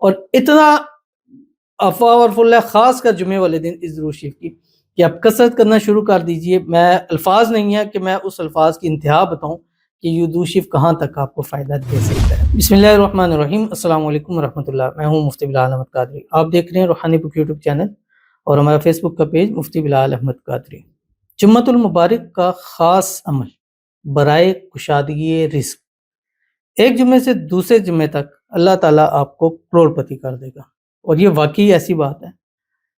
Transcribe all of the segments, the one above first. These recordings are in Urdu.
اور اتنا پاورفل ہے خاص کر جمعے والے دن اس درود شریف کی کہ آپ کثرت کرنا شروع کر دیجئے۔ میں الفاظ نہیں ہے کہ میں اس الفاظ کی انتہا بتاؤں کہ یہ درود شریف کہاں تک آپ کو فائدہ دے سکتا ہے۔ بسم اللہ الرحمن الرحیم، السلام علیکم ورحمۃ اللہ۔ میں ہوں مفتی بلال احمد قادری، آپ دیکھ رہے ہیں روحانی بک یوٹیوب چینل اور ہمارا فیس بک کا پیج مفتی بلال احمد قادری۔ جمعۃ المبارک کا خاص عمل برائے کشادگی رزق، ایک جمعے سے دوسرے جمعے تک اللہ تعالیٰ آپ کو کروڑ پتی کر دے گا، اور یہ واقعی ایسی بات ہے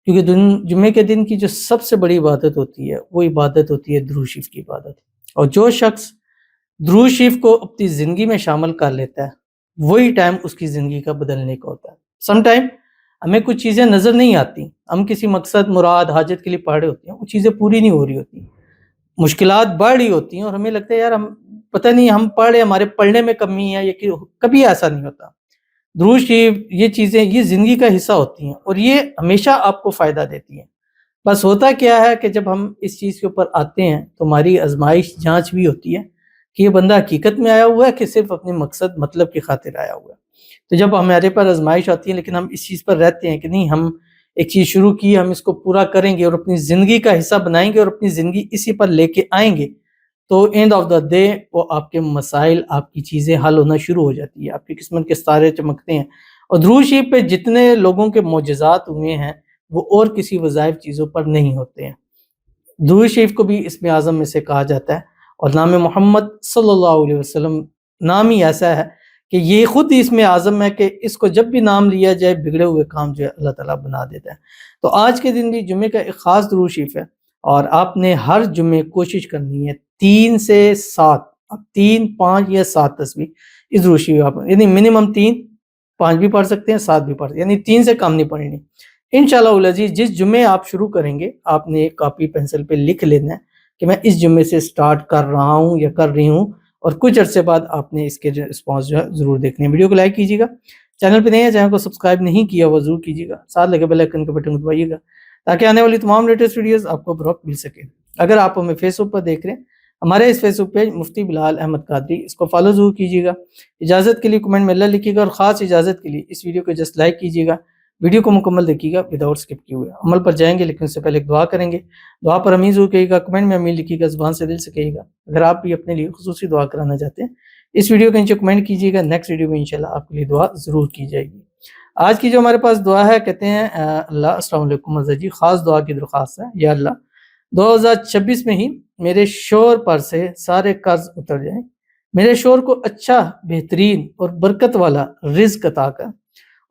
کیونکہ جمعے کے دن کی جو سب سے بڑی عبادت ہوتی ہے وہ عبادت ہوتی ہے درود شریف کی عبادت، اور جو شخص درود شریف کو اپنی زندگی میں شامل کر لیتا ہے وہی ٹائم اس کی زندگی کا بدلنے کا ہوتا ہے۔ سم ٹائم ہمیں کچھ چیزیں نظر نہیں آتی، ہم کسی مقصد مراد حاجت کے لیے پڑھ رہے ہوتے ہیں، وہ چیزیں پوری نہیں ہو رہی ہوتی، مشکلات بڑھ رہی ہوتی ہیں، اور ہمیں لگتا ہے یار ہم پتہ نہیں ہم پڑھ رہے، ہمارے پڑھنے میں کمی ہے، یا کبھی ایسا نہیں ہوتا۔ درود شریف یہ چیزیں یہ زندگی کا حصہ ہوتی ہیں اور یہ ہمیشہ آپ کو فائدہ دیتی ہیں۔ بس ہوتا کیا ہے کہ جب ہم اس چیز کے اوپر آتے ہیں تو ہماری آزمائش جانچ بھی ہوتی ہے کہ یہ بندہ حقیقت میں آیا ہوا ہے کہ صرف اپنے مقصد مطلب کی خاطر آیا ہوا ہے۔ تو جب ہمارے پر آزمائش آتی ہے لیکن ہم اس چیز پر رہتے ہیں کہ نہیں، ہم ایک چیز شروع کی، ہم اس کو پورا کریں گے اور اپنی زندگی کا حصہ بنائیں گے اور اپنی زندگی اسی پر لے کے آئیں گے، تو اینڈ آف دا ڈے وہ آپ کے مسائل، آپ کی چیزیں حل ہونا شروع ہو جاتی ہے، آپ کی قسمت کے ستارے چمکتے ہیں۔ اور درود شریف پہ جتنے لوگوں کے معجزات ہوئے ہیں وہ اور کسی وظائف چیزوں پر نہیں ہوتے ہیں۔ درود شریف کو بھی اسم اعظم میں سے کہا جاتا ہے، اور نام محمد صلی اللہ علیہ وسلم نام ہی ایسا ہے کہ یہ خود اس میں اعظم ہے کہ اس کو جب بھی نام لیا جائے بگڑے ہوئے کام جو ہے اللہ تعالیٰ بنا دیتا ہے۔ تو آج کے دن بھی جمعے کا ایک خاص درود شریف ہے، اور آپ نے ہر جمعے کوشش کرنی ہے 3 سے 7، اب 3، 5 یا 7 تسبیح اس درود شریف آپ یعنی منیمم 3، 5 بھی پڑھ سکتے ہیں، 7 بھی پڑھ سکتے ہیں، یعنی 3 سے کم نہیں پڑھنی۔ انشاءاللہ العزیز جس جمعے آپ شروع کریں گے آپ نے ایک کاپی پینسل پہ لکھ لینا ہے کہ میں اس جمعے سے سٹارٹ کر رہا ہوں یا کر رہی ہوں، اور کچھ عرصے بعد آپ نے اس کے رسپانس جو ہے ضرور دیکھنے ہیں۔ ویڈیو کو لائک کیجیے گا، چینل پہ نہیں ہے چینل کو سبسکرائب نہیں کیا وہ ضرور کیجیے گا، ساتھ لگے بیل آئیکن کے بٹن کو دبائیے گا تاکہ آنے والی تمام لیٹسٹ ویڈیوز آپ کو بروقت مل سکے۔ اگر آپ ہمیں فیس بک پر دیکھ رہے ہیں، ہمارے اس فیس بک پیج مفتی بلال احمد قادری، اس کو فالو ضرور کیجیے گا۔ اجازت کے لیے کمنٹ میں اللہ لکھیے گا، اور خاص اجازت کے لیے اس ویڈیو کو جسٹ لائک کیجیے گا، ویڈیو کو مکمل دیکھیے گا وداؤٹ اسکپ کیے ہوئے۔ عمل پر جائیں گے لیکن اس سے پہلے ایک دعا کریں گے، دعا پر امین ضرور کہیے گا، کمنٹ میں امین لکھیے گا، زبان سے دل سے کہیے گا۔ اگر آپ بھی اپنے لیے خصوصی دعا کرانا چاہتے ہیں اس ویڈیو کے نیچے کمنٹ کیجیے گا، نیکسٹ ویڈیو میں انشاءاللہ آپ کے لیے دعا ضرور کی جائے گی۔ آج کی جو ہمارے پاس دعا ہے، کہتے ہیں اللہ السلام علیکم مرزا جی، خاص دعا کی درخواست ہے، یا اللہ 2026 میں ہی میرے شوہر پر سے سارے قرض اتر جائیں، میرے شوہر کو اچھا، بہترین اور برکت والا رزق عطا کر،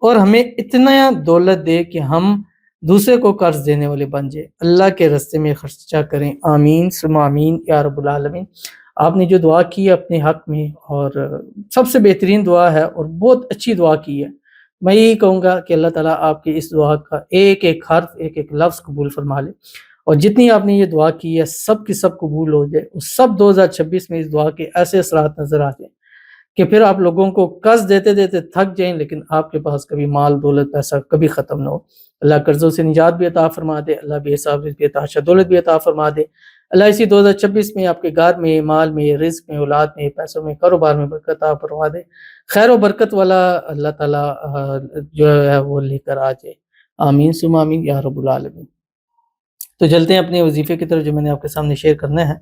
اور ہمیں اتنا دولت دے کہ ہم دوسرے کو قرض دینے والے بن جائے، اللہ کے راستے میں خرچہ کریں، آمین ثم آمین یا رب العالمین۔ آپ نے جو دعا کی ہے اپنے حق میں، اور سب سے بہترین دعا ہے اور بہت اچھی دعا کی ہے، میں یہی کہوں گا کہ اللہ تعالیٰ آپ کی اس دعا کا ایک ایک حرف، ایک ایک لفظ قبول فرما لے، اور جتنی آپ نے یہ دعا کی ہے سب کی سب قبول ہو جائے، اور سب 2026 میں اس دعا کے ایسے اثرات نظر آ جائیں کہ پھر آپ لوگوں کو قرض دیتے دیتے تھک جائیں لیکن آپ کے پاس کبھی مال دولت پیسہ کبھی ختم نہ ہو۔ اللہ قرضوں سے نجات بھی عطا فرما دے، اللہ بے حساب رزق بھی عطا دولت بھی عطا فرما دے۔ اللہ اسی 2026 میں آپ کے گھر میں، مال میں، رزق میں، اولاد میں، پیسوں میں، کاروبار میں برکت عطا فرما دے، خیر و برکت والا اللہ تعالیٰ جو ہے وہ لے کر آ جائے، آمین ثم آمین یا رب العالمین۔ تو چلتے ہیں اپنے وظیفے کی طرف جو میں نے آپ کے سامنے شیئر کرنا ہے،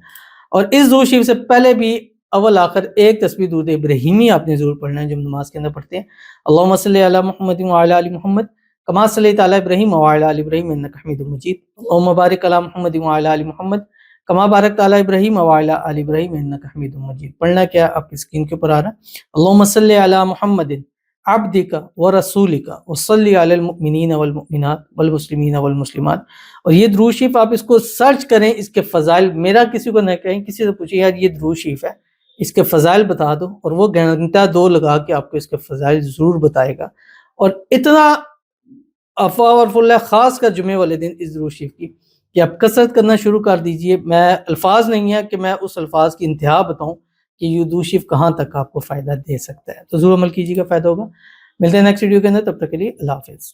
اور اس درود شریف سے پہلے بھی اول آخر ایک تسبیح درود ابراہیمی آپ نے ضرور پڑھنا ہے جو ہم نماز کے اندر پڑھتے ہیں، اللہم صلی علی محمد وعلی آل محمد کما صلیت علی ابراہیم وعلی آل ابراہیم انک حمید مجید، اللہم بارک علی محمد وعلی آل محمد کما بارکت علی ابراہیم وعلی آل ابراہیم انک حمید مجید۔ پڑھنا کیا آپ کی اسکرین کے اوپر آ رہا ہے، اللہم صلی علی محمد عبدک ورسولک وصلی علی المؤمنین والمؤمنات والمسلمین والمسلمات۔ اور یہ درود شریف آپ اس کو سرچ کریں، اس کے فضائل، میرا کسی کو نہ کہیں، کسی سے پوچھیں یار یہ درود شریف ہے، اس کے فضائل بتا دو، اور وہ گھنٹہ 2 لگا کے آپ کو اس کے فضائل ضرور بتائے گا، اور اتنا پاورفل ہے خاص کر جمعے والے دن اس درود شریف کی کہ آپ کثرت کرنا شروع کر دیجئے۔ میں الفاظ نہیں ہے کہ میں اس الفاظ کی انتہا بتاؤں کہ یہ درود شریف کہاں تک آپ کو فائدہ دے سکتا ہے، تو ضرور عمل کیجیے گا، فائدہ ہوگا۔ ملتے ہیں نیکسٹ ویڈیو کے اندر، تب تک کے لیے اللہ حافظ۔